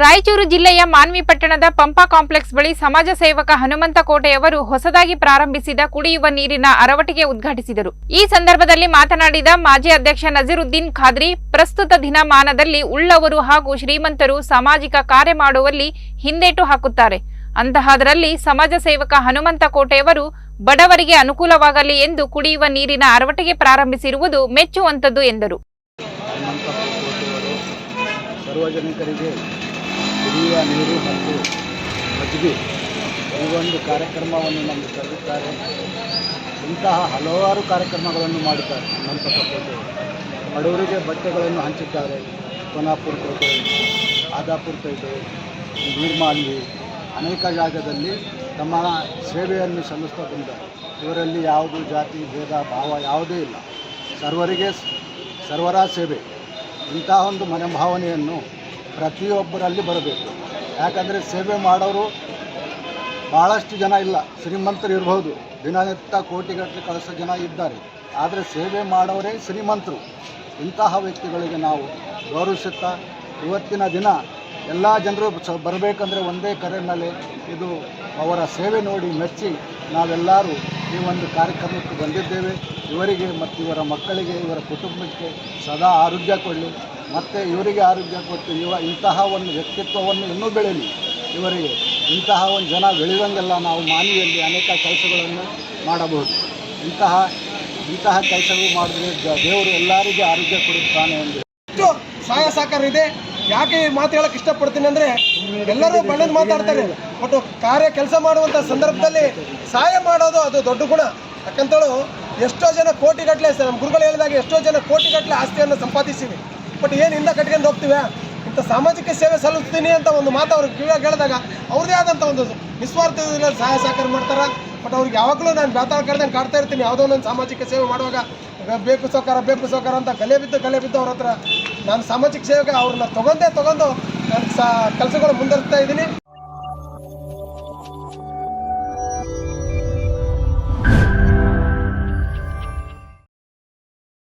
ರಾಯಚೂರು ಜಿಲ್ಲೆಯ ಮಾನ್ವಿ ಪಟ್ಟಣದ ಪಂಪಾ ಕಾಂಪ್ಲೆಕ್ಸ್ ಬಳಿ ಸಮಾಜ ಸೇವಕ ಹನುಮಂತ ಕೋಟೆಯವರು ಹೊಸದಾಗಿ ಪ್ರಾರಂಭಿಸಿದ ಕುಡಿಯುವ ನೀರಿನ ಅರವಟಿಗೆ ಉದ್ಘಾಟಿಸಿದರು. ಈ ಸಂದರ್ಭದಲ್ಲಿ ಮಾತನಾಡಿದ ಮಾಜಿ ಅಧ್ಯಕ್ಷ ನಜೀರುದ್ದೀನ್ ಖಾದ್ರಿ, ಪ್ರಸ್ತುತ ದಿನಮಾನದಲ್ಲಿ ಉಳ್ಳವರು ಹಾಗೂ ಶ್ರೀಮಂತರು ಸಾಮಾಜಿಕ ಕಾರ್ಯ ಮಾಡುವಲ್ಲಿ ಹಿಂದೇಟು ಹಾಕುತ್ತಾರೆ. ಅಂತಹದರಲ್ಲಿ ಸಮಾಜ ಸೇವಕ ಹನುಮಂತ ಕೋಟೆಯವರು ಬಡವರಿಗೆ ಅನುಕೂಲವಾಗಲಿ ಎಂದು ಕುಡಿಯುವ ನೀರಿನ ಅರವಟಿಗೆ ಪ್ರಾರಂಭಿಸಿರುವುದು ಮೆಚ್ಚುವಂತದ್ದು ಎಂದರು. ಸಾರ್ವಜನಿಕರಿಗೆ ಕುಡಿಯುವ ನೀರು ಮತ್ತು ಮಜ್ಜಿಗೆ ಈ ಒಂದು ಕಾರ್ಯಕ್ರಮವನ್ನು ನಮಗೆ ಕರೆದಿದ್ದಾರೆ. ಇಂತಹ ಹಲವಾರು ಕಾರ್ಯಕ್ರಮಗಳನ್ನು ಮಾಡಿದ್ದಾರೆ. ಹನುಮಂತಪ್ಪ ಕೋಟೆ ಬಡವರಿಗೆ ಬಟ್ಟೆಗಳನ್ನು ಹಂಚಿದ್ದಾರೆ. ಕೋನಾಪುರ ಕೋಟೆ, ಆದಾಪುರ ಕೋಟೆ, ನೀರ್ಮಾನ್ವಿ ಅನೇಕ ಜಾಗದಲ್ಲಿ ತಮ್ಮ ಸೇವೆಯನ್ನು ಸಲ್ಲಿಸ್ತಾ ಬಂದಿದ್ದಾರೆ. ಇವರಲ್ಲಿ ಯಾವುದು ಜಾತಿ ಭೇದ ಭಾವ ಯಾವುದೇ ಇಲ್ಲ. ಸರ್ವರಿಗೆ ಸರ್ವರ ಸೇವೆ. ಇಂತಹ ಒಂದು ಮನೋಭಾವನೆಯನ್ನು ಪ್ರತಿಯೊಬ್ಬರಲ್ಲಿ ಬರಬೇಕು. ಯಾಕಂದರೆ ಸೇವೆ ಮಾಡೋರು ಭಾಳಷ್ಟು ಜನ ಇಲ್ಲ. ಶ್ರೀಮಂತರು ಇರ್ಬೋದು, ದಿನನಿತ್ಯ ಕೋಟಿಗಟ್ಟಲೆ ಕಳಿಸೋ ಜನ ಇದ್ದಾರೆ. ಆದರೆ ಸೇವೆ ಮಾಡೋರೇ ಶ್ರೀಮಂತರು. ಇಂತಹ ವ್ಯಕ್ತಿಗಳಿಗೆ ನಾವು ಗೌರವಿಸುತ್ತಾ ಇವತ್ತಿನ ದಿನ ಎಲ್ಲ ಜನರು ಬರಬೇಕಂದ್ರೆ ಒಂದೇ ಕರೆ ಮೇಲೆ ಇದು ಅವರ ಸೇವೆ ನೋಡಿ ಮೆಚ್ಚಿ ನಾವೆಲ್ಲರೂ ಈ ಒಂದು ಕಾರ್ಯಕ್ರಮಕ್ಕೆ ಬಂದಿದ್ದೇವೆ. ಇವರಿಗೆ ಮತ್ತು ಇವರ ಮಕ್ಕಳಿಗೆ, ಇವರ ಕುಟುಂಬಕ್ಕೆ ಸದಾ ಆರೋಗ್ಯ ಕೊಡಲಿ, ಮತ್ತು ಇವರಿಗೆ ಆರೋಗ್ಯ ಕೊಟ್ಟು ಇಂತಹ ಒಂದು ವ್ಯಕ್ತಿತ್ವವನ್ನು ಇನ್ನೂ ಬೆಳೀಲಿ. ಇವರಿಗೆ ಇಂತಹ ಒಂದು ಜನ ಬೆಳೆದಂಗೆಲ್ಲ ನಾವು ಮಾನವಿಯಲ್ಲಿ ಅನೇಕ ಕೆಲಸಗಳನ್ನು ಮಾಡಬಹುದು. ಇಂತಹ ಕೆಲಸಗಳು ಮಾಡಿದ್ರೆ ದೇವರು ಎಲ್ಲರಿಗೂ ಆರೋಗ್ಯ ಕೊಡುತ್ತಾನೆ ಎಂದು ಸಹಾಯ ಸಹಕಾರ ಇದೆ. ಯಾಕೆ ಈ ಮಾತು ಹೇಳಕ್ಕೆ ಇಷ್ಟಪಡ್ತೀನಿ ಅಂದರೆ, ಎಲ್ಲರೂ ಬಣ್ಣದ ಮಾತಾಡ್ತಾರೆ, ಬಟ್ ಕೆಲಸ ಮಾಡುವಂಥ ಸಂದರ್ಭದಲ್ಲಿ ಸಹಾಯ ಮಾಡೋದು ಅದು ದೊಡ್ಡ ಗುಣ. ಯಾಕಂತೇಳು ಎಷ್ಟೋ ಜನ ಕೋಟಿಗಟ್ಟಲೆ, ನಮ್ಮ ಗುರುಗಳು ಹೇಳಿದಾಗ ಎಷ್ಟೋ ಜನ ಕೋಟಿಗಟ್ಟಲೆ ಆಸ್ತಿಯನ್ನು ಸಂಪಾದಿಸಿವಿ, ಬಟ್ ಏನು ಹಿಂದೆ ಕಟ್ಕೊಂಡು ಹೋಗ್ತೀವಿ. ಇಂಥ ಸಾಮಾಜಿಕ ಸೇವೆ ಸಲ್ಲಿಸ್ತೀನಿ ಅಂತ ಒಂದು ಮಾತು ಅವ್ರಿಗೆ ಕಿವಿಯಾಗಿ ಹೇಳಿದಾಗ ಅವ್ರದ್ದೇ ಆದಂಥ ಒಂದು ನಿಸ್ವಾರ್ಥದಿಂದ ಸಹಾಯ ಸಹಕಾರ ಮಾಡ್ತಾರೆ. ಬಟ್ ಅವ್ರಿಗೆ ಯಾವಾಗಲೂ ನಾನು ಬೇತಾಳ ಕರೆದಂಗೆ ಕಾಡ್ತಾ ಇರ್ತೀನಿ. ಯಾವುದೋ ಒಂದು ಸಾಮಾಜಿಕ ಸೇವೆ ಮಾಡುವಾಗ ಬೇಕು ಸಹಕಾರ ಅಂತ ಗಲೆ ಬಿದ್ದು ಅವ್ರ ಹತ್ರ ನಾನು ಸಾಮಾಜಿಕ ಸೇವೆಗೆ ಅವ್ರನ್ನ ತಗೊಂಡು ನಾನು ಕೆಲಸಗಳು ಮುಂದುವರಿಸ್ತಾ ಇದ್ದೀನಿ.